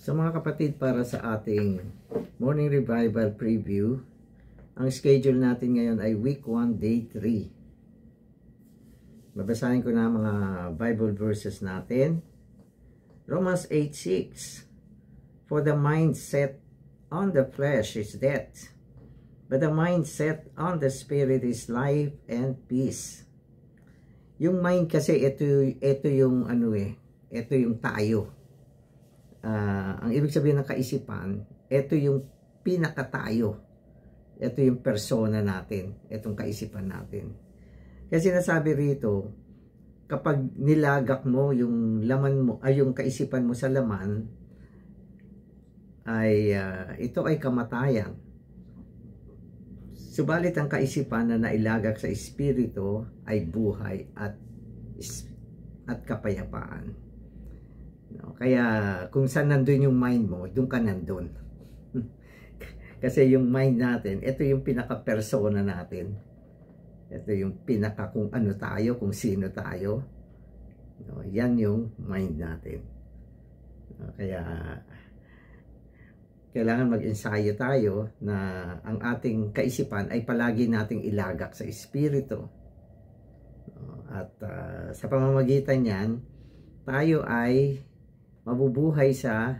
So mga kapatid, para sa ating Morning Revival Preview, ang schedule natin ngayon ay Week 1, Day 3. Babasahin ko na mga Bible verses natin. Romans 8:6. For the mind set on the flesh is death, but the mind set on the spirit is life and peace. Yung mind kasi, ito yung ito yung tayo. Ang ibig sabihin ng kaisipan, ito yung pinakatayo. Ito yung persona natin, itong kaisipan natin. Kasi nasabi rito, kapag nilagak mo yung laman mo, yung kaisipan mo sa laman, ay ito ay kamatayan. Subalit ang kaisipan na nailagak sa espiritu ay buhay at kapayapaan. No, kaya kung saan nandun yung mind mo, doon ka nandun. Kasi yung mind natin, ito yung pinaka-persona natin. Ito yung pinaka kung ano tayo, kung sino tayo. No, yan yung mind natin. No, kaya kailangan mag-ensayo tayo na ang ating kaisipan ay palagi nating ilagak sa espiritu. No, at sa pamamagitan niyan, tayo ay mabubuhay sa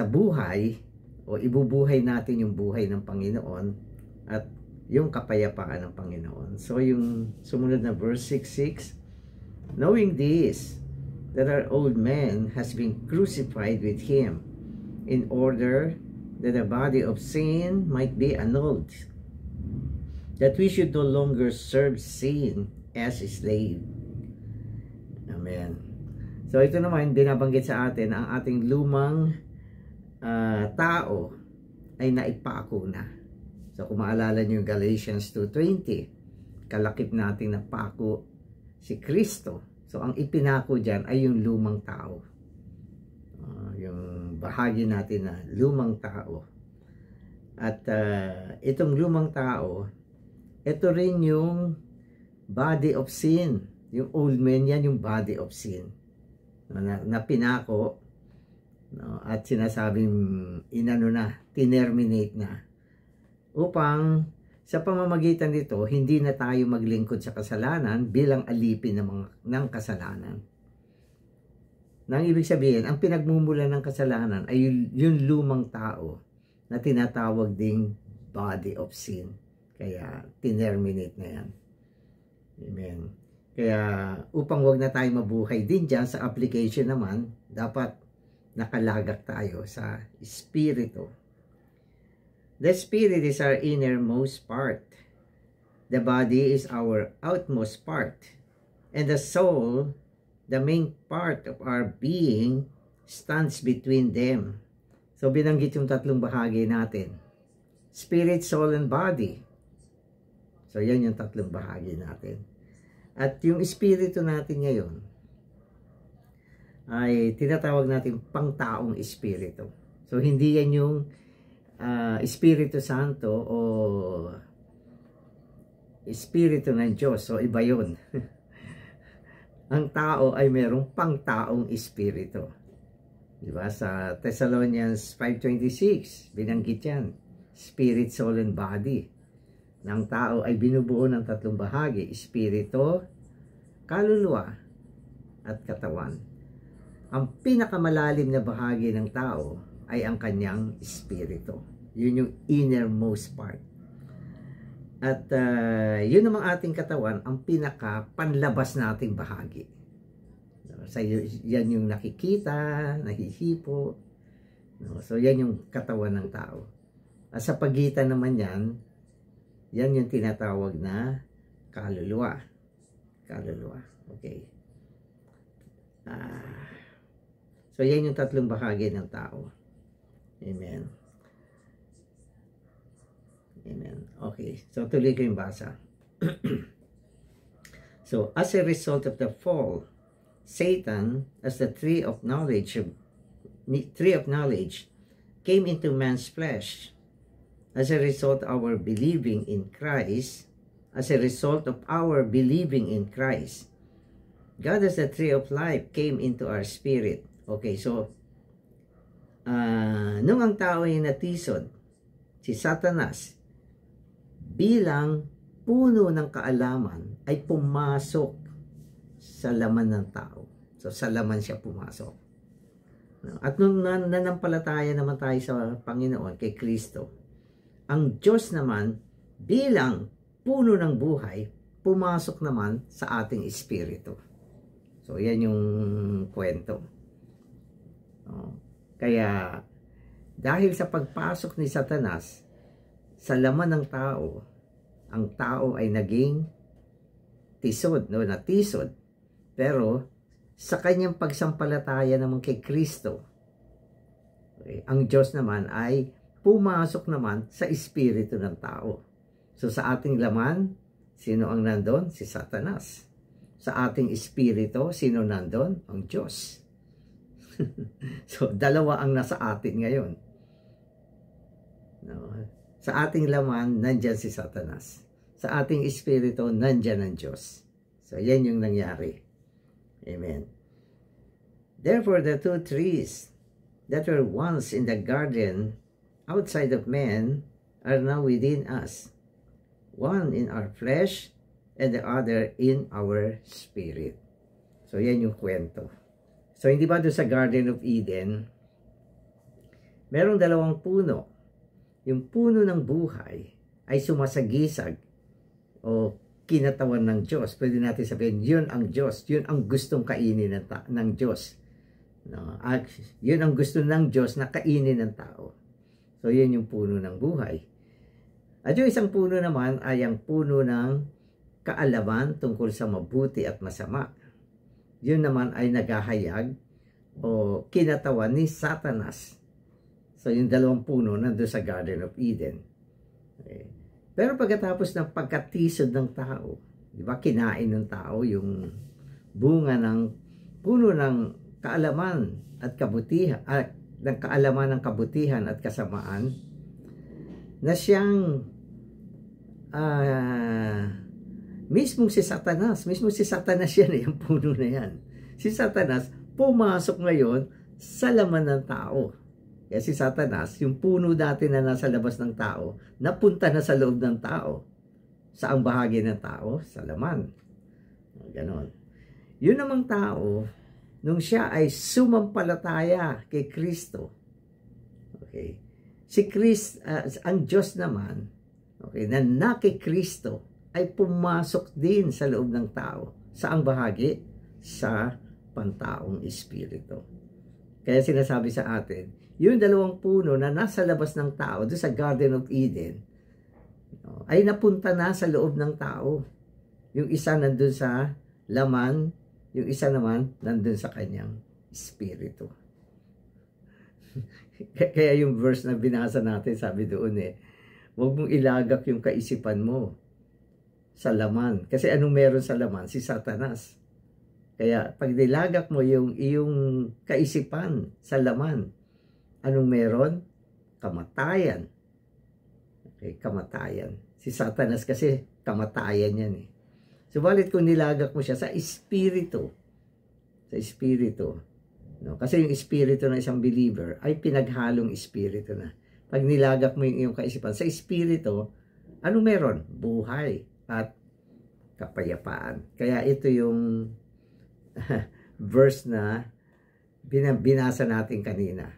buhay, o ibubuhay natin yung buhay ng Panginoon at yung kapayapaan ng Panginoon. So yung sumunod na verse 6:6, knowing this, that our old man has been crucified with him, in order that the body of sin might be annulled, that we should no longer serve sin as a slave. Amen. So ito naman, binabanggit sa atin, ang ating lumang tao ay naipako na. So kung maalala nyo yung Galatians 2:20, kalakip natin na pako si Kristo. So ang ipinako dyan ay yung lumang tao. Yung bahagi natin na lumang tao. At itong lumang tao, ito rin yung body of sin. Yung old man yan, yung body of sin. Na pinako, no, at sinasabing tinerminate na, upang sa pamamagitan nito hindi na tayo maglingkod sa kasalanan bilang alipin ng kasalanan. Nang ibig sabihin, ang pinagmumulan ng kasalanan ay yung lumang tao na tinatawag ding body of sin. Kaya tinerminate na yan. Amen. Kaya upang wag na tayo mabuhay din dyan, sa application naman, dapat nakalagak tayo sa espiritu. The spirit is our innermost part. The body is our outmost part. And the soul, the main part of our being, stands between them. So binanggit yung tatlong bahagi natin. Spirit, soul, and body. So yan yung tatlong bahagi natin. At yung espiritu natin ngayon ay tinatawag natin pangtaong espiritu. So hindi yan yung Espiritu Santo o espiritu ng Diyos. So iba yun. Ang tao ay merong pangtaong espiritu. Diba? Sa Thessalonians 5:26, binanggit yan. Spirit, soul, and body. Ng tao ay binubuo ng tatlong bahagi: espiritu, kaluluwa, at katawan. Ang pinakamalalim na bahagi ng tao ay ang kanyang espiritu. Yun yung innermost part. At yun namang ating katawan, ang pinaka-panlabas nating bahagi. So, yan yung nakikita, nahihipo. So yan yung katawan ng tao. At sa pagitan naman yan yung tinatawag na kaluluwa. Kaluluwa. Okay. So, yan yung tatlong bahagi ng tao. Amen. Amen. Okay. So, tuloy ko yung basa. So, as a result of the fall, Satan, as the tree of knowledge, came into man's flesh. As a result of our believing in Christ, God as the tree of life came into our spirit. Okay, so nung ang tao ay natisod, si Satanas bilang puno ng kaalaman ay pumasok sa laman ng tao. So sa laman siya pumasok. At nung nanampalataya naman tayo sa Panginoon, kay Kristo, ang Diyos naman bilang puno ng buhay, pumasok naman sa ating espiritu. So yan yung kwento. Kaya dahil sa pagpasok ni Satanas sa laman ng tao, ang tao ay naging tisod, natisod. Pero sa kanyang pagsampalataya naman kay Kristo, ang Diyos naman ay pumasok naman sa espiritu ng tao. So sa ating laman, sino ang nandun? Si Satanas. Sa ating espiritu, sino nandun? Ang Diyos. So dalawa ang nasa atin ngayon. Sa ating laman, nandyan si Satanas. Sa ating espiritu, nandyan ang Diyos. So yan yung nangyari. Amen. Therefore, the two trees that were once in the garden outside of man are now within us. One in our flesh and the other in our spirit. So, yan yung kwento. So, hindi ba doon sa Garden of Eden, merong dalawang puno. Yung puno ng buhay ay sumasagisag o kinatawan ng Diyos. Pwede natin sabihin, yun ang Diyos. Yun ang gustong kainin ng Diyos. Yun ang gusto ng Diyos na kainin ng tao. So, yun yung puno ng buhay. At yung isang puno naman ay ang puno ng kaalaman tungkol sa mabuti at masama. Yun naman ay naghahayag o kinatawan ni Satanas. So, yung dalawang puno nandun sa Garden of Eden. Okay. Pero pagkatapos ng pagkatisod ng tao, di ba, kinain ng tao yung bunga ng puno ng kaalaman at kabutihan, ng kaalaman ng kabutihan at kasamaan, na siyang mismo si Satanas yan, yung puno na yan. Si Satanas pumasok ngayon sa laman ng tao. Kaya si Satanas, yung puno dati na nasa labas ng tao, napunta na sa loob ng tao. Saang bahagi ng tao? Sa laman. Ganon. Yun namang tao, nung siya ay sumampalataya kay Kristo, okay, ang Diyos naman, okay, na kay Kristo, ay pumasok din sa loob ng tao. Saang bahagi? Sa pantaong espiritu. Kaya sinasabi sa atin, yung dalawang puno na nasa labas ng tao, doon sa Garden of Eden, ay napunta na sa loob ng tao. Yung isa nandun sa laman, yung isa naman nandun sa kanyang espiritu. Kaya yung verse na binasa natin, sabi doon huwag mong ilagak yung kaisipan mo sa laman. Kasi anong meron sa laman? Si Satanas. Kaya pag nilagak mo yung iyong kaisipan sa laman, anong meron? Kamatayan. Okay, kamatayan. Si Satanas kasi kamatayan yan Subalit kung nilagak mo siya sa espiritu, no? Kasi yung espiritu ng isang believer ay pinaghalong espiritu na. Pag nilagak mo yung iyong kaisipan sa espiritu, anong meron? Buhay at kapayapaan. Kaya ito yung verse na binasa natin kanina.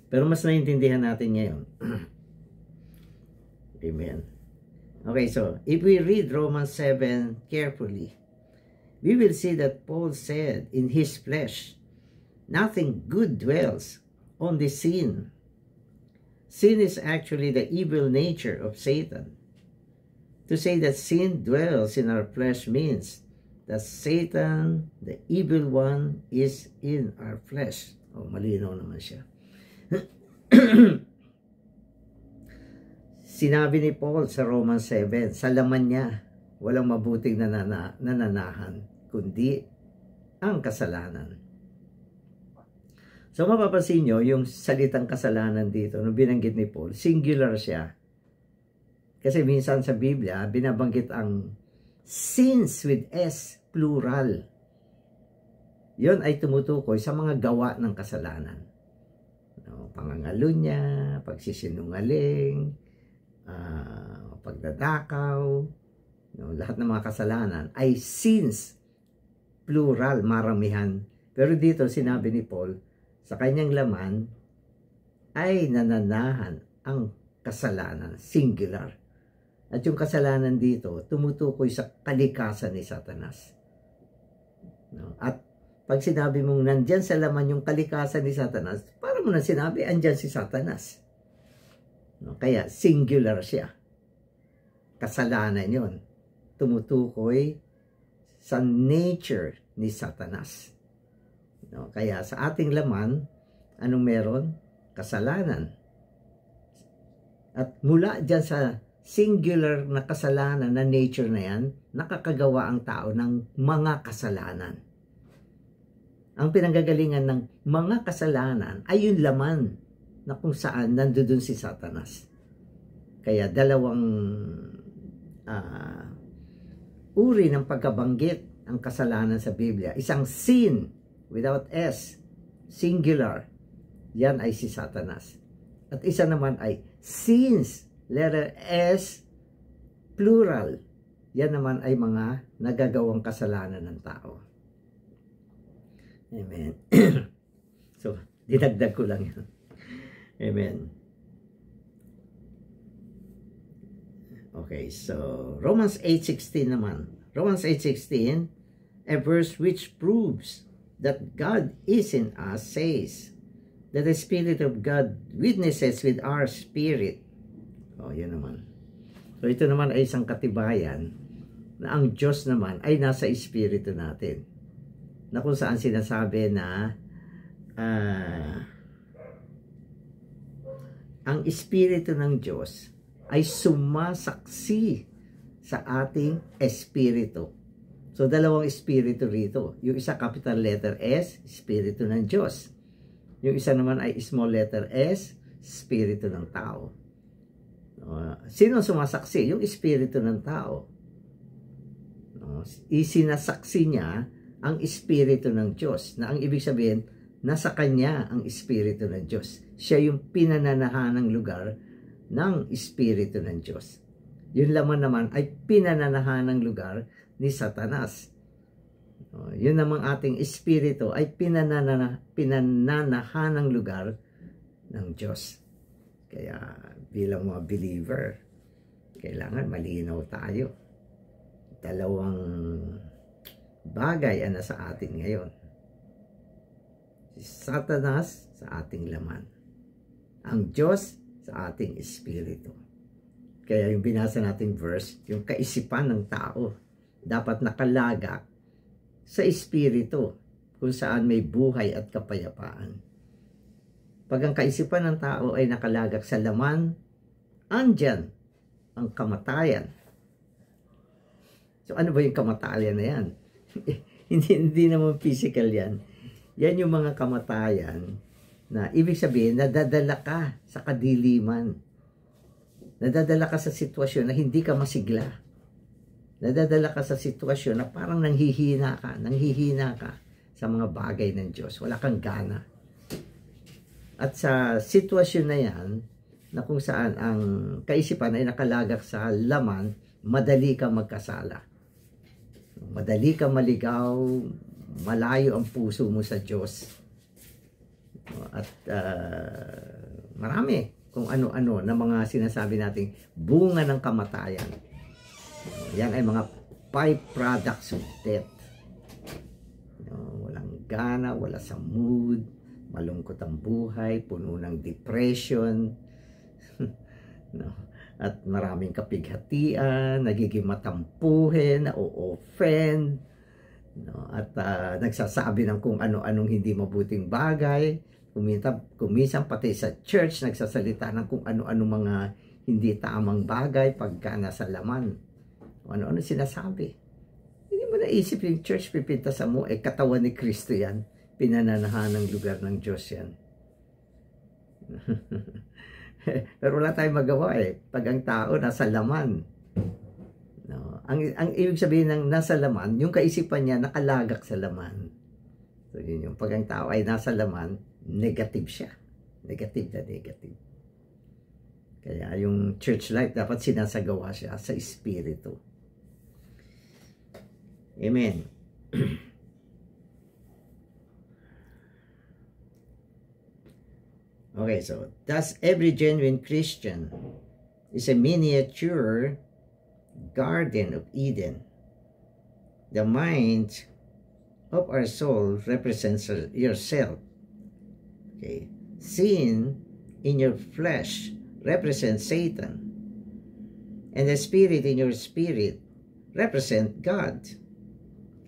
Pero mas naiintindihan natin ngayon. Amen. Okay, so if we read Romans 7 carefully, we will see that Paul said in his flesh, nothing good dwells, only sin. Sin is actually the evil nature of Satan. To say that sin dwells in our flesh means that Satan, the evil one, is in our flesh. Malinaw naman siya. Sinabi ni Paul sa Romans 7, sa laman niya, walang mabuting nananahan, kundi ang kasalanan. So mapapansin nyo, yung salitang kasalanan dito, nung binanggit ni Paul, singular siya. Kasi minsan sa Biblia, binabanggit ang sins with S, plural. Yon ay tumutukoy sa mga gawa ng kasalanan. pangangalo niya, pagsisinungaling, pagdadakaw, no, lahat ng mga kasalanan ay sins, plural, maramihan. Pero dito sinabi ni Paul, sa kanyang laman ay nananahan ang kasalanan, singular. At yung kasalanan dito, tumutukoy sa kalikasan ni Satanas. No? At pag sinabi mong nandyan sa laman yung kalikasan ni Satanas, para mo na sinabi, andyan si Satanas. No? Kaya singular siya. Kasalanan yon, tumutukoy sa nature ni Satanas. No? Kaya sa ating laman, anong meron? Kasalanan. At mula dyan sa singular na kasalanan na nature na yan, nakakagawa ang tao ng mga kasalanan. Ang pinanggagalingan ng mga kasalanan ay yung laman na kung saan nandoon si Satanas. Kaya dalawang uri ng pagkabanggit ang kasalanan sa Biblia. Isang sin without S, singular, yan ay si Satanas. At isa naman ay sins, letter S, plural. Yan naman ay mga nagagawang kasalanan ng tao. Amen. So, dinagdag ko lang yun. Amen. Okay, so Romans 8:16 naman. Romans 8:16, a verse which proves that God is in us, says that the Spirit of God witnesses with our spirit. Oh, yun naman. So, ito naman ay isang katibayan na ang Diyos naman ay nasa espiritu natin. Na kung saan sinasabi na ang espiritu ng Diyos ay sumasaksi sa ating espiritu. So, dalawang espiritu rito. Yung isa, capital letter S, espiritu ng Diyos. Yung isa naman ay small letter S, espiritu ng tao. Sino sumasaksi? Yung espiritu ng tao. Isinasaksi niya ang espiritu ng Diyos, na ang ibig sabihin, nasa kanya ang espiritu ng Diyos. Siya yung pinananahanang lugar ng espiritu ng Diyos. Yung laman naman ay pinananahanang lugar ni Satanas. Yun namang ating espiritu ay pinananahanang lugar ng Diyos. Kaya bilang mga believer, kailangan malinaw tayo. Dalawang bagay ang nasa atin ngayon. Si Satanas sa ating laman. Ang Diyos sa ating espiritu. Kaya yung binasa nating verse, yung kaisipan ng tao, dapat nakalagak sa espiritu kung saan may buhay at kapayapaan. Pag ang kaisipan ng tao ay nakalagak sa laman, andyan ang kamatayan. So ano ba yung kamatayan na yan? hindi naman physical yan. Yan yung mga kamatayan na ibig sabihin, nadadala ka sa kadiliman. Nadadala ka sa sitwasyon na hindi ka masigla. Nadadala ka sa sitwasyon na parang nanghihina ka sa mga bagay ng Diyos. Wala kang gana. At sa sitwasyon na yan, na kung saan ang kaisipan ay nakalagak sa laman, madali kang magkasala. Madali kang maligaw, malayo ang puso mo sa Diyos. At marami kung ano-ano na mga sinasabi nating bunga ng kamatayan. Yan ay mga byproducts of death. Walang gana, wala sa mood, malungkot ang buhay, puno ng depression, at maraming kapighatian, nagiging matampuhin, na-offend, at nagsasabi ng kung ano-anong hindi mabuting bagay. Kuminsan pati sa church, nagsasalita ng kung ano-anong mga hindi tamang bagay pagka nasa laman. Ano-ano sinasabi. Hindi mo naisip yung church pipintasan mo, katawan ni Kristo yan. Pinananahan ng lugar ng Diyos yan. Pero wala tayong magawa Pag ang tao nasa laman. No? Ang ibig sabihin ng nasa laman, yung kaisipan niya nakalagak sa laman. So yun yung pag ang tao ay nasa laman, negative siya. Negative na negative. Kaya yung church life dapat sinasagawa siya sa espiritu. Amen. Okay, so thus every genuine Christian is a miniature Garden of Eden. The mind of our soul represents yourself. Okay. Sin in your flesh represents Satan. And the spirit in your spirit represents God.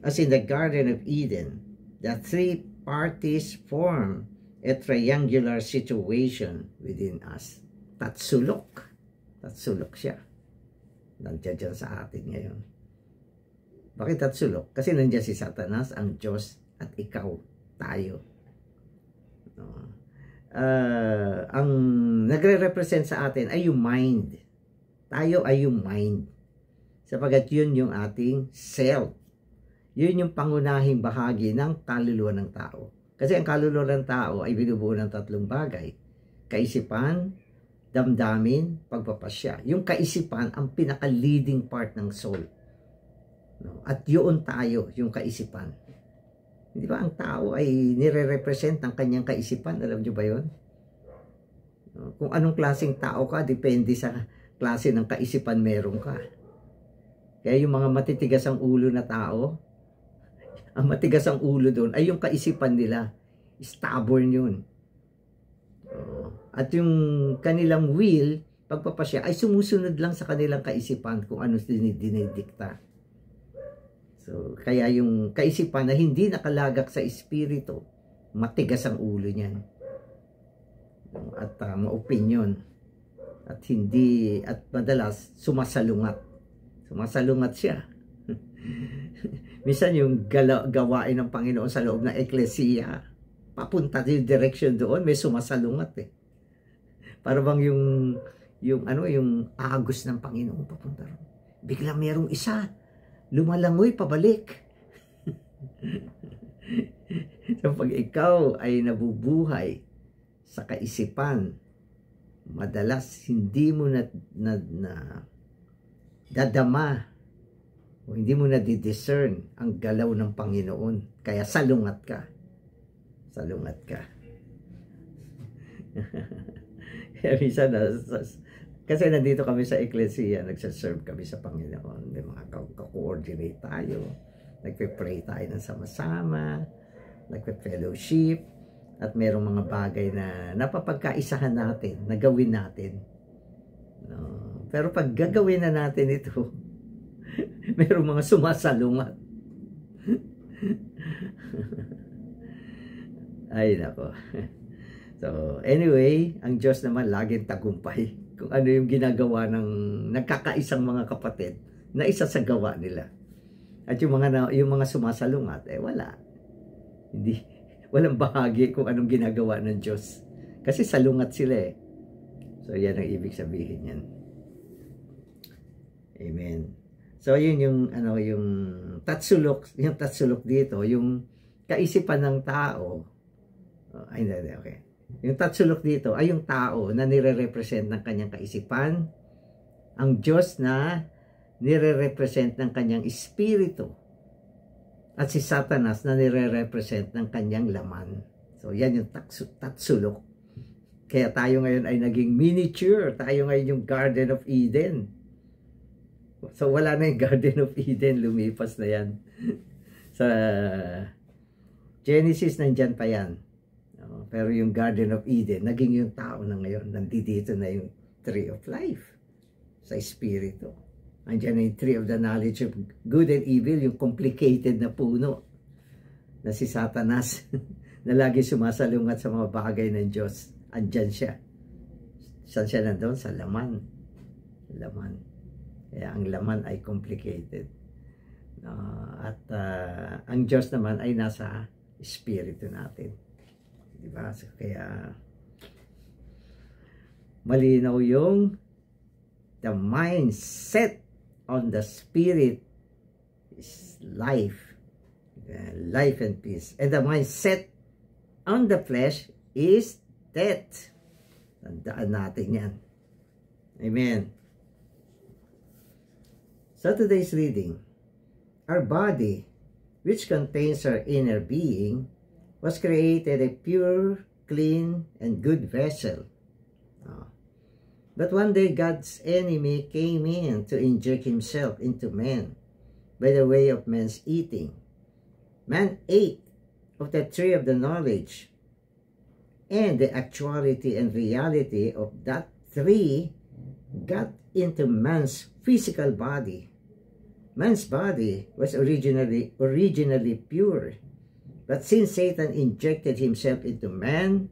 As in the Garden of Eden, the three parties form a triangular situation within us. Tatsulok. Tatsulok siya. Nandiyan dyan sa atin ngayon. Bakit tatsulok? Kasi nandiyan si Satanas, ang Diyos, at ikaw, tayo. Ang nagre-represent sa atin ay yung mind. Tayo ay yung mind. Sapagat yun yung ating self. Yun yung pangunahing bahagi ng kaluluwa ng tao. Kasi ang kaluluwa ng tao ay binubuo ng tatlong bagay. Kaisipan, damdamin, pagpapasya. Yung kaisipan ang pinaka-leading part ng soul. No? At yun tayo, yung kaisipan. Di ba ang tao ay nire-represent ng kanyang kaisipan? Alam nyo ba yun? No? Kung anong klaseng tao ka, depende sa klase ng kaisipan meron ka. Kaya yung mga matitigas ang ulo na tao, ang matigas ang ulo doon ay yung kaisipan nila. Stubborn yun. At yung kanilang will, pagpapasya, ay sumusunod lang sa kanilang kaisipan kung ano dinidikta. So, kaya yung kaisipan na hindi nakalagak sa espiritu, matigas ang ulo niyan. At ma-opinion. At hindi, at madalas, sumasalungat. Sumasalungat siya. Minsan yung gawain ng Panginoon sa loob ng eklesiya, papunta yung direction doon, may sumasalungat eh. Para bang yung agos ng Panginoon papunta ron. Bigla merong isa, lumalangoy pabalik. So pag ikaw ay nabubuhay sa kaisipan, madalas hindi mo na dadama o hindi mo na di-discern ang galaw ng Panginoon. Kaya salungat ka. Salungat ka. Kaya minsan, kasi nandito kami sa eklesiya, nagsaserve kami sa Panginoon. May mga ka-coordinate tayo. Nagpe-pray tayo ng sama-sama. Nagpe-fellowship. At merong mga bagay na napapagkaisahan natin, na gawin natin. No. Pero pag gagawin na natin ito, merong mga sumasalungat. Ay, nako. So, anyway, ang Diyos naman laging tagumpay. Kung ano yung ginagawa ng nagkakaisang mga kapatid na isa sa gawa nila. At yung mga sumasalungat, wala. Hindi, walang bahagi kung anong ginagawa ng Diyos. Kasi salungat sila eh. So, yan ang ibig sabihin yan. Amen. So, yun yung tatsulok dito, yung kaisipan ng tao. Okay. Yung tatsulok dito ay yung tao na nire-represent ng kanyang kaisipan, ang Diyos na nire-represent ng kanyang espiritu, at si Satanas na nire-represent ng kanyang laman. So, yan yung tatsulok. Kaya tayo ngayon ay naging miniature. Tayo ngayon yung Garden of Eden. So, wala na yung Garden of Eden. Lumipas na yan. Sa Genesis, nandyan pa yan. Pero yung Garden of Eden, naging yung tao na ngayon. Nandito na yung Tree of Life. Sa Espiritu. Nandyan na yung Tree of the Knowledge of Good and Evil. Yung complicated na puno. Na si Satanas. Na lagi sumasalungat sa mga bagay ng Diyos. Andyan siya. Saan siya nandun? Sa laman. Laman. Kaya ang laman ay complicated. At ang Diyos naman ay nasa espiritu natin. Diba? So, kaya malinaw yung the mindset on the spirit is life. Life and peace. And the mindset on the flesh is death. Tandaan natin yan. Amen. So today's reading, our body, which contains our inner being, was created a pure, clean, and good vessel. But one day God's enemy came in to inject himself into man by the way of man's eating. Man ate of the tree of the knowledge, and the actuality and reality of that tree got into man's physical body. Man's body was originally pure, but since Satan injected himself into man,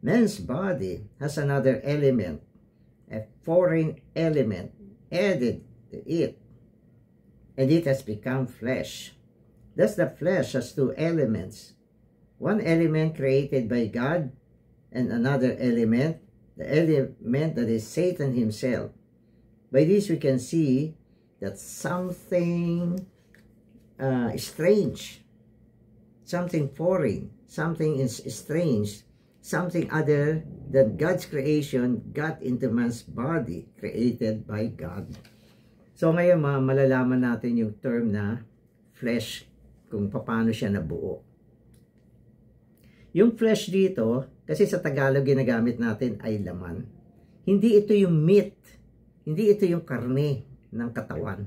man's body has another element, a foreign element added to it, and it has become flesh. Thus the flesh has two elements, one element created by God, and another element, the element that is Satan himself. By this we can see that something strange, something foreign, something is strange, something other than God's creation got into man's body, created by God. So ngayon malalaman natin yung term na flesh, kung paano siya nabuo. Yung flesh dito, kasi sa Tagalog ginagamit natin ay laman. Hindi ito yung meat, hindi ito yung karne ng katawan.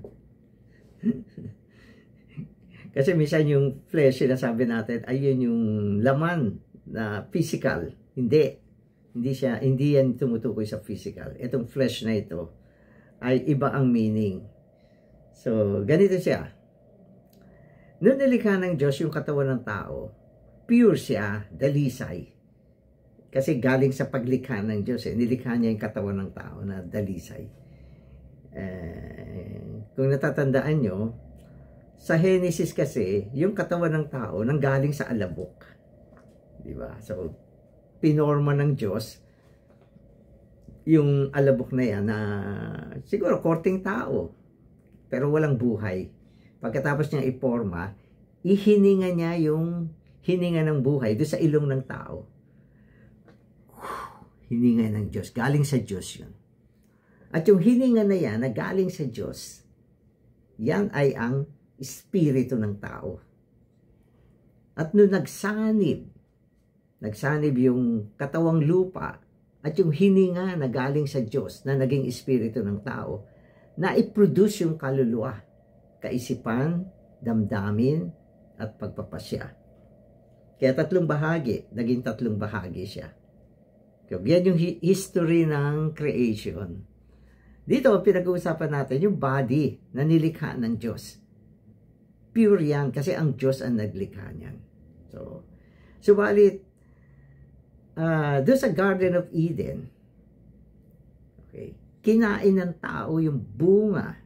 Kasi minsan yung flesh, sinasabi natin, ayun yung laman na physical. Hindi yan tumutukoy sa physical. Itong flesh na ito ay iba ang meaning. So, ganito siya. Noong nilikha ng Diyos yung katawan ng tao, pure siya, dalisay. Kasi galing sa paglikha ng Diyos, nilikha niya yung katawan ng tao na dalisay. Kung natatandaan nyo, sa Genesis kasi, yung katawan ng tao nanggaling sa alabok. Diba? So, pinorma ng Diyos yung alabok na yan na siguro korting tao, pero walang buhay. Pagkatapos niya iporma, ihininga niya yung hininga ng buhay doon sa ilong ng tao. Hininga ng Diyos. Galing sa Diyos yun. At yung hininga na yan na galing sa Diyos, yan ay ang espiritu ng tao. At nung nagsanib yung katawang lupa at yung hininga na galing sa Diyos na naging espiritu ng tao, na i-produce yung kaluluwa, kaisipan, damdamin, at pagpapasya. Kaya naging tatlong bahagi siya. So, yan yung history ng creation. Dito, pinag-uusapan natin yung body na nilikha ng Diyos. Pure yan kasi ang Diyos ang naglikha niyan. So, subalit, doon sa Garden of Eden, okay, kinain ng tao yung bunga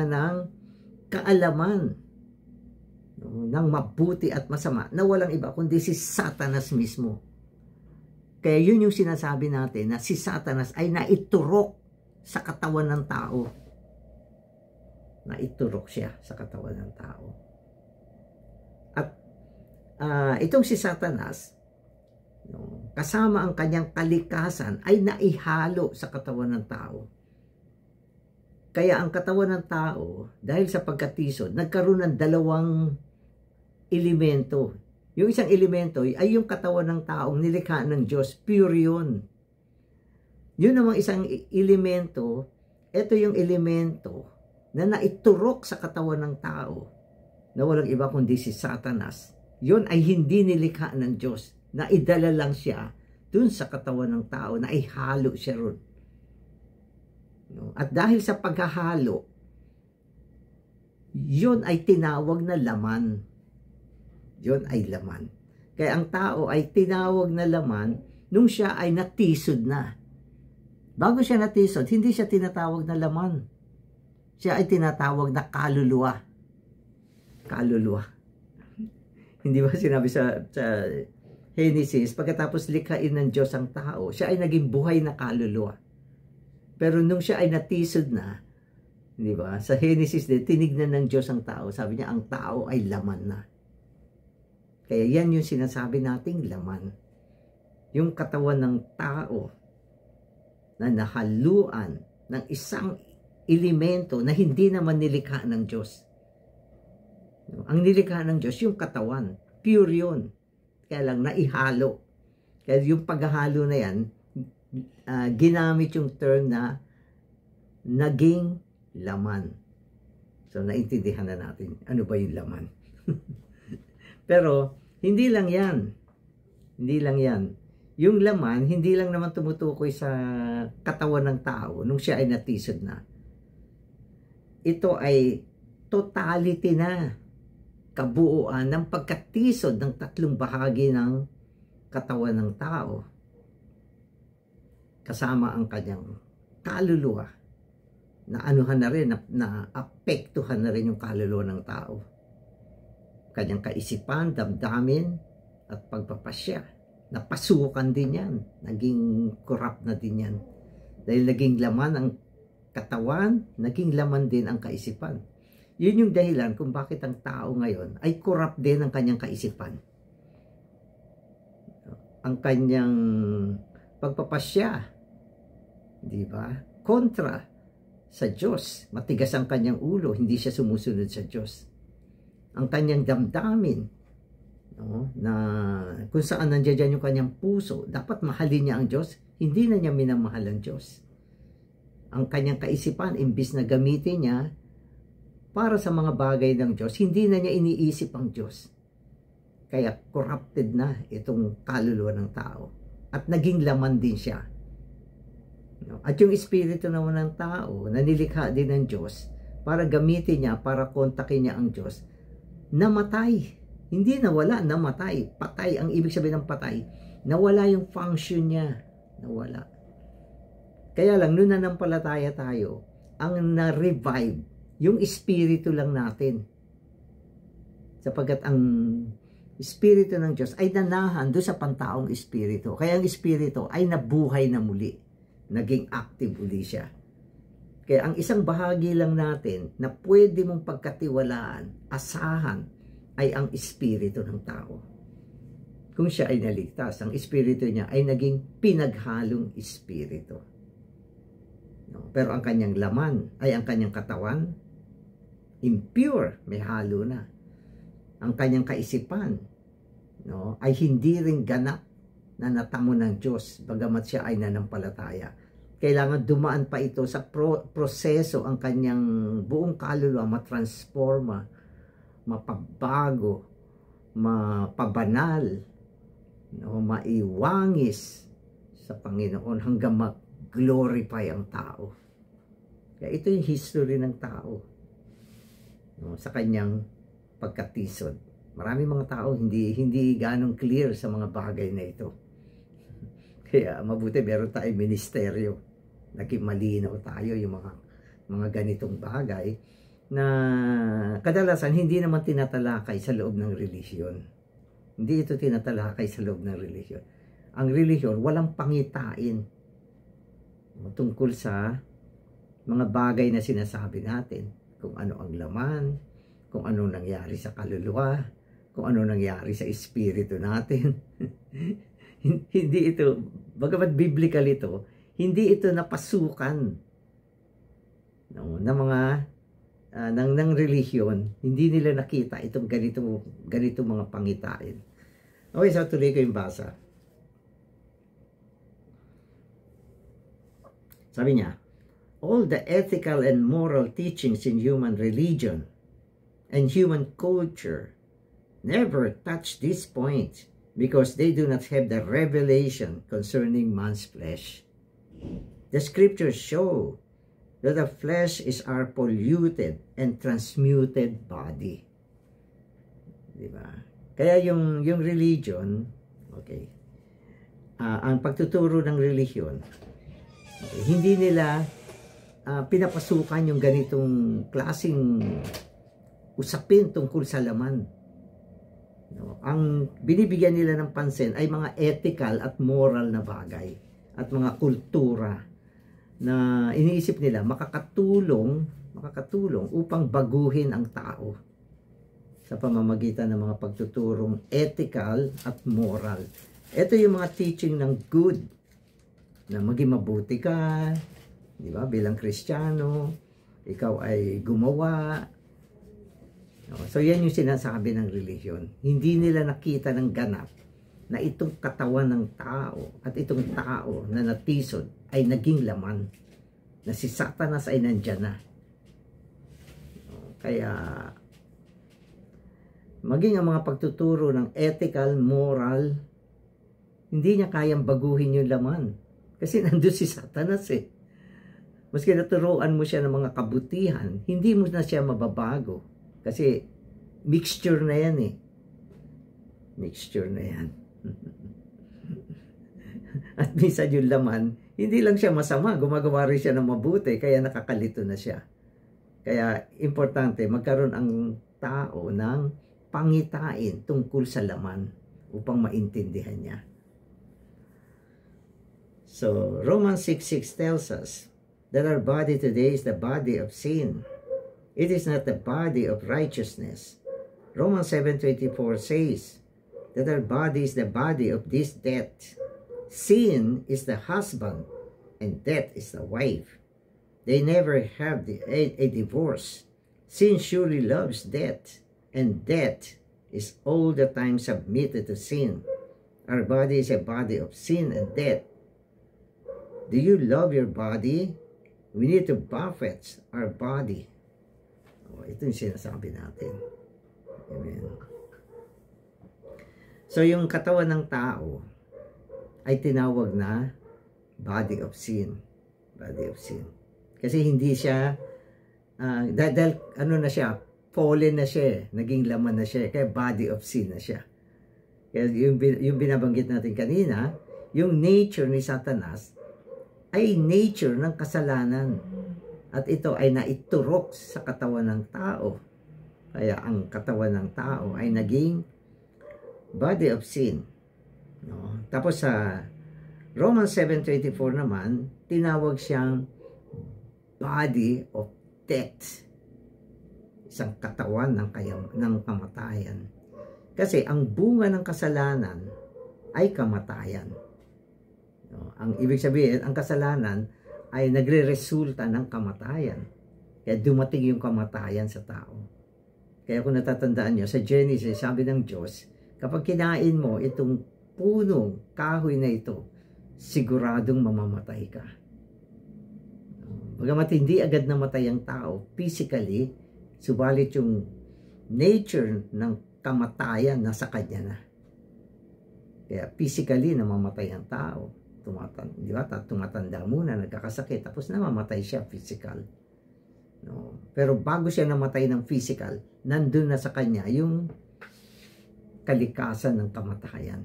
ng kaalaman, ng mabuti at masama, na walang iba kundi si Satanas mismo. Kaya yun yung sinasabi natin na si Satanas ay naiturok sa katawan ng tao. Naiturok siya sa katawan ng tao. At itong si Satanas, kasama ang kanyang kalikasan, ay naihalo sa katawan ng tao. Kaya ang katawan ng tao, dahil sa pagkatisod, nagkaroon ng dalawang elemento. Yung isang elemento ay yung katawan ng taong nilikha ng Diyos, pure yun. Yun namang isang elemento, ito yung elemento na naiturok sa katawan ng tao, na walang iba kundi si Satanas. Yun ay hindi nilikha ng Diyos, na idala lang siya dun sa katawan ng tao, na ihalo siya ron. At dahil sa paghahalo, yun ay tinawag na laman. Yun ay laman. Kaya ang tao ay tinawag na laman nung siya ay natisod na. Bago siya natisod, hindi siya tinatawag na laman. Siya ay tinatawag na kaluluwa. Kaluluwa. Hindi ba sinabi sa Genesis, pagkatapos likhain ng Diyos ang tao, siya ay naging buhay na kaluluwa. Pero nung siya ay natisod na, di ba? Sa Genesis din, tinignan ng Diyos ang tao. Sabi niya, ang tao ay laman na. Kaya yan yung sinasabi nating laman. yung katawan ng tao na nahaluan ng isang elemento na hindi naman nilikha ng Diyos. Ang nilikha ng Diyos, yung katawan, pure yun. Kaya lang naihalo. Kaya yung paghahalo na yan, ginamit yung term na naging laman. So, naintindihan na natin ano ba yung laman. Pero, hindi lang yan. Hindi lang yan. Yung laman, hindi lang naman tumutukoy sa katawan ng tao nung siya ay natisod na. Ito ay totality na, kabuuan ng pagkatisod ng tatlong bahagi ng katawan ng tao. Kasama ang kanyang kaluluwa. Na anuhan na rin, na apektuhan na rin yung kaluluwa ng tao. Kanyang kaisipan, damdamin, at pagpapasya. Napasukan din yan. Naging corrupt na din yan. Dahil naging laman ang katawan, naging laman din ang kaisipan. Yun yung dahilan kung bakit ang tao ngayon ay corrupt din ang kanyang kaisipan. Ang kanyang pagpapasya, di ba? Kontra sa Diyos. Matigas ang kanyang ulo, hindi siya sumusunod sa Diyos. Ang kanyang damdamin, no, na kung saan nandiyan yung kanyang puso, dapat mahalin niya ang Diyos, hindi na niya minamahal ang Diyos. Ang kanyang kaisipan, imbis na gamitin niya para sa mga bagay ng Diyos, hindi na niya iniisip ang Diyos. Kaya corrupted na itong kaluluwa ng tao. At naging laman din siya. At yung espiritu naman ng tao, na nilikha din ng Diyos, para gamitin niya, para kontakin niya ang Diyos, namatay. Hindi nawala, namatay. Patay, ang ibig sabihin ng patay, nawala yung function niya. Nawala. Kaya lang, nung nanampalataya tayo, ang na-revive, yung espiritu lang natin. Sapagkat ang espiritu ng Diyos ay nanahan doon sa pantaong espiritu. Kaya ang espiritu ay nabuhay na muli. Naging active uli siya. Kaya ang isang bahagi lang natin na pwede mong pagkatiwalaan, asahan, ay ang espiritu ng tao. Kung siya ay naligtas, ang espiritu niya ay naging pinaghalong espiritu. No? Pero ang kanyang laman ay ang kanyang katawan, impure, may halo na. Ang kanyang kaisipan, no, ay hindi rin ganap na natamo ng Diyos, bagamat siya ay nanampalataya. Kailangan dumaan pa ito sa proseso ang kanyang buong kaluluwa, matransforma, mapagbago, mapabanal, no, maiwangis sa Panginoon hanggang mag-glorify ang tao. Kaya ito yung history ng tao, no, sa kanyang pagkatisod. Maraming mga tao hindi ganong clear sa mga bagay na ito. Kaya mabuti meron tayong ministeryo. Naging malinaw tayo yung mga ganitong bagay na kadalasan hindi naman tinatalakay sa loob ng relihiyon. Hindi ito tinatalakay sa loob ng relihiyon. Ang relihiyon, walang pangitain tungkol sa mga bagay na sinasabi natin. Kung ano ang laman, kung ano nangyari sa kaluluwa, kung ano nangyari sa espiritu natin. Hindi ito, bagamat biblical ito, hindi ito napasukan, no, ng mga ng relihiyon. Hindi nila nakita itong ganito mga pangitain. Okay, so tuloy ko yung basa. Sabi niya, all the ethical and moral teachings in human religion and human culture never touch this point because they do not have the revelation concerning man's flesh. The scriptures show that the flesh is our polluted and transmuted body. Diba? Kaya yung religion, okay, ang pagtuturo ng religion, okay, hindi nila pinapasukan yung ganitong klaseng usapin tungkol sa laman. No? Ang binibigyan nila ng pansin ay mga ethical at moral na bagay at mga kultura na iniisip nila makakatulong upang baguhin ang tao sa pamamagitan ng mga pagtuturong ethical at moral. Ito yung mga teaching ng good, na maging mabuti ka, di ba? Bilang Kristiyano, ikaw ay gumawa. So yan yung sinasabi ng relihiyon. Hindi nila nakita ng ganap na itong katawan ng tao at itong tao na natisod ay naging laman, na si Satanas ay nandyan na. Kaya maging ang mga pagtuturo ng ethical, moral, hindi niya kayang baguhin yung laman. Kasi nandun si Satanas eh. Maski naturuan mo siya ng mga kabutihan, hindi mo na siya mababago. Kasi mixture na yan eh. Mixture na yan. At minsan yung laman, hindi lang siya masama, gumagawa rin siya ng mabuti, kaya nakakalito na siya. Kaya importante, magkaroon ang tao ng pangitain tungkol sa laman upang maintindihan niya. So, Romans 6:6 tells us that our body today is the body of sin. It is not the body of righteousness. Romans 7:24 says that our body is the body of this death. Sin is the husband and death is the wife. They never have a divorce. Sin surely loves death, and death is all the time submitted to sin. Our body is a body of sin and death. Do you love your body? We need to buffet our body. Ito yung sinasabi natin. Amen. So yung katawan ng tao ay tinawag na body of sin. Body of sin. Kasi hindi siya, dahil ano na siya, fallen na siya, naging laman na siya, kaya body of sin na siya. Kaya yung binabanggit natin kanina, yung nature ni Satanas ay nature ng kasalanan. At ito ay naiturok sa katawan ng tao. Kaya ang katawan ng tao ay naging body of sin. No? Tapos sa Romans 7:24 naman, tinawag siyang body of death. Isang katawan ng kamatayan. Kasi ang bunga ng kasalanan ay kamatayan. No? Ang ibig sabihin, ang kasalanan ay nagre-resulta ng kamatayan. Kaya dumating yung kamatayan sa tao. Kaya kung natatandaan nyo, sa Genesis, sabi ng Diyos, kapag kinain mo itong punong kahoy na ito, siguradong mamamatay ka. Bagamat hindi agad namatay ang tao, physically, subalit yung nature ng kamatayan nasa kanya na. Kaya physically, namamatay ang tao. Di ba? Tumatanda muna, nagkakasakit, tapos namamatay siya physical. No? Pero bago siya namatay ng physical, nandun na sa kanya yung kalikasan ng kamatayan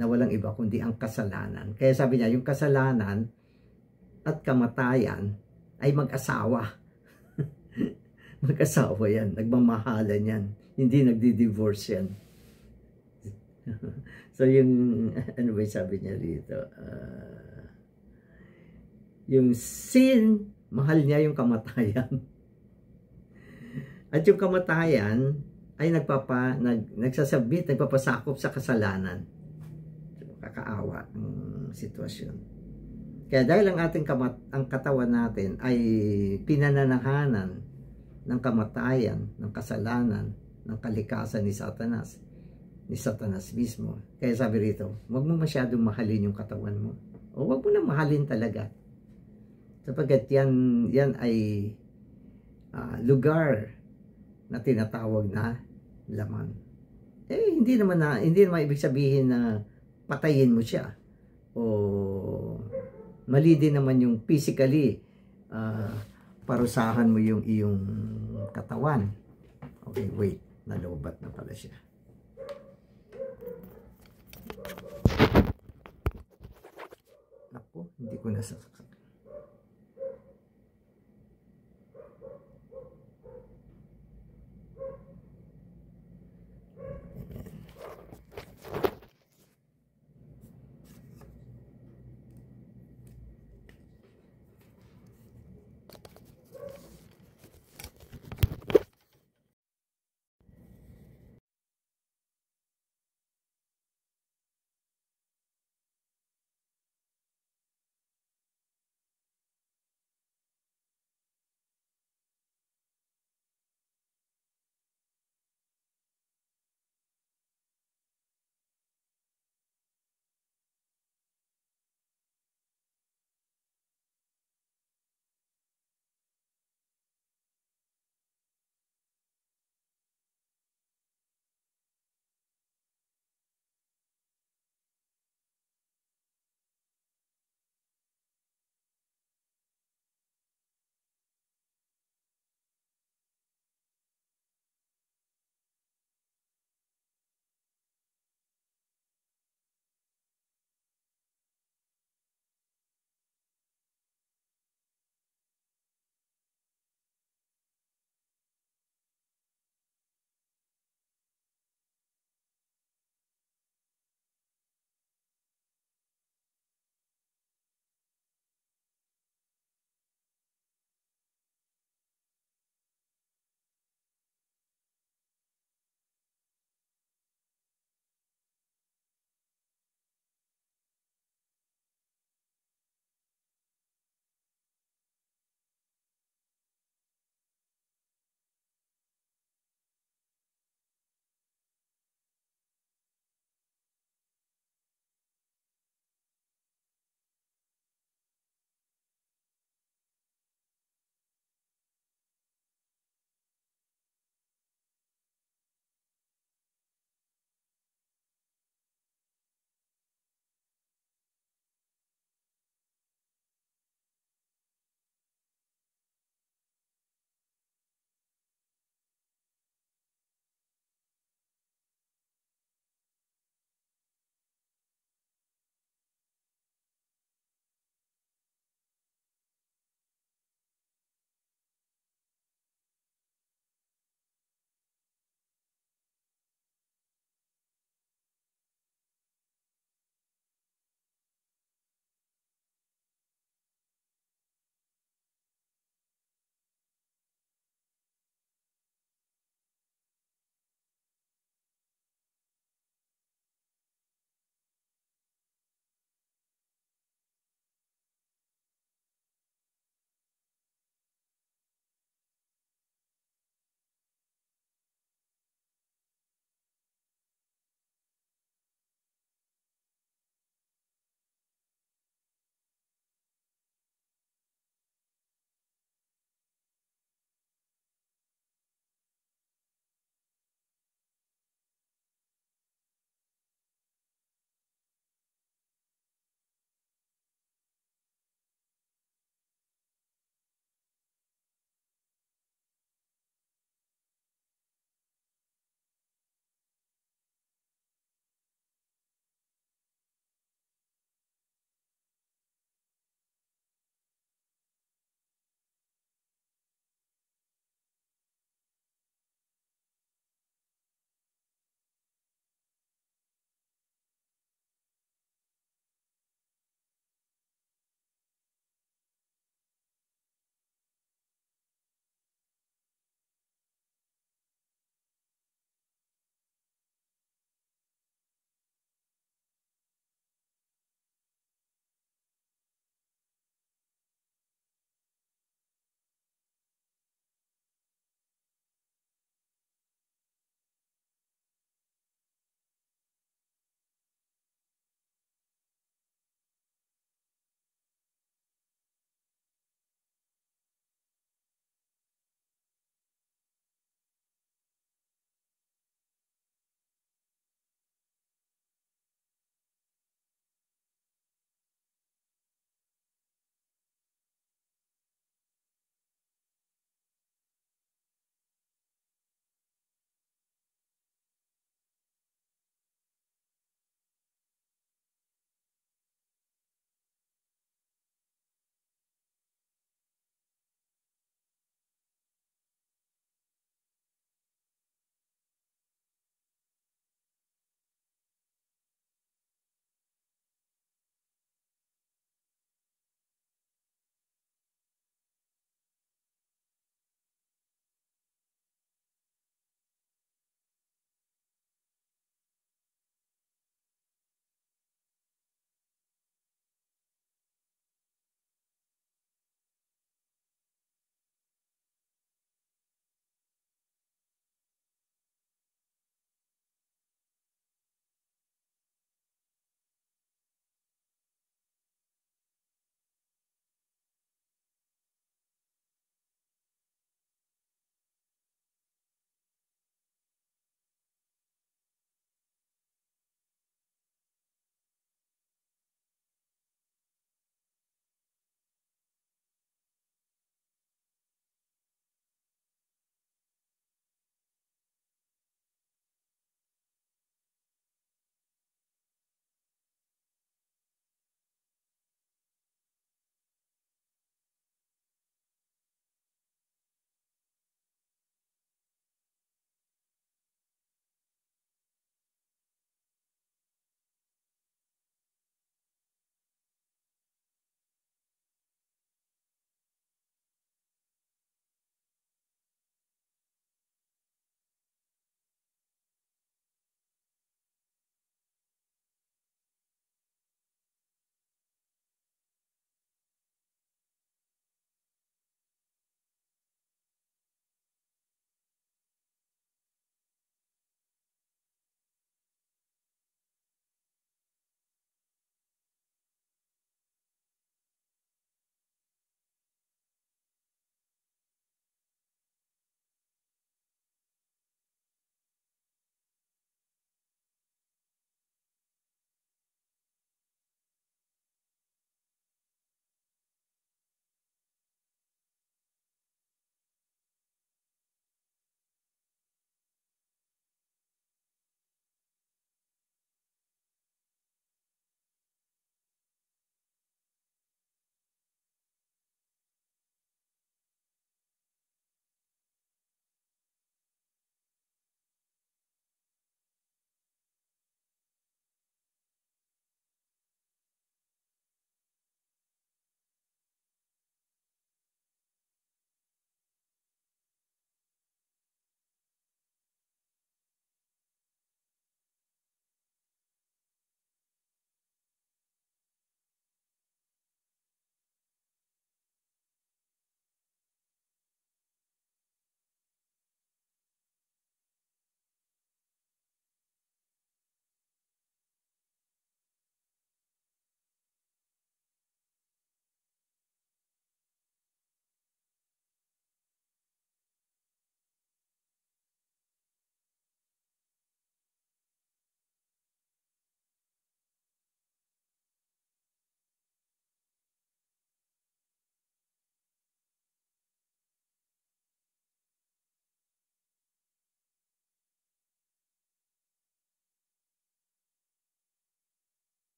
na walang iba kundi ang kasalanan. Kaya sabi niya, yung kasalanan at kamatayan ay mag-asawa. Mag-asawa yan, nagmamahalan yan, hindi nagdi-divorce yan. So yung, ano ba sabi niya dito? Yung sin, mahal niya yung kamatayan. At yung kamatayan ay nagsasabit, nagpapasakop sa kasalanan. Kakaawa ang sitwasyon. Kaya dahil ang ating ang katawan natin ay pinananahanan ng kamatayan, ng kasalanan, ng kalikasan ni Satanas mismo. Kaya sabi rito, huwag mo masyadong mahalin yung katawan mo. O huwag mo na mahalin talaga. Sapagkat yan ay lugar na tinatawag na laman. Hindi naman ibig sabihin na patayin mo siya. O mali din naman yung physically parusahan mo yung iyong katawan. Okay, wait. Nalobat na pala siya. Ako, hindi ko nasasaksak.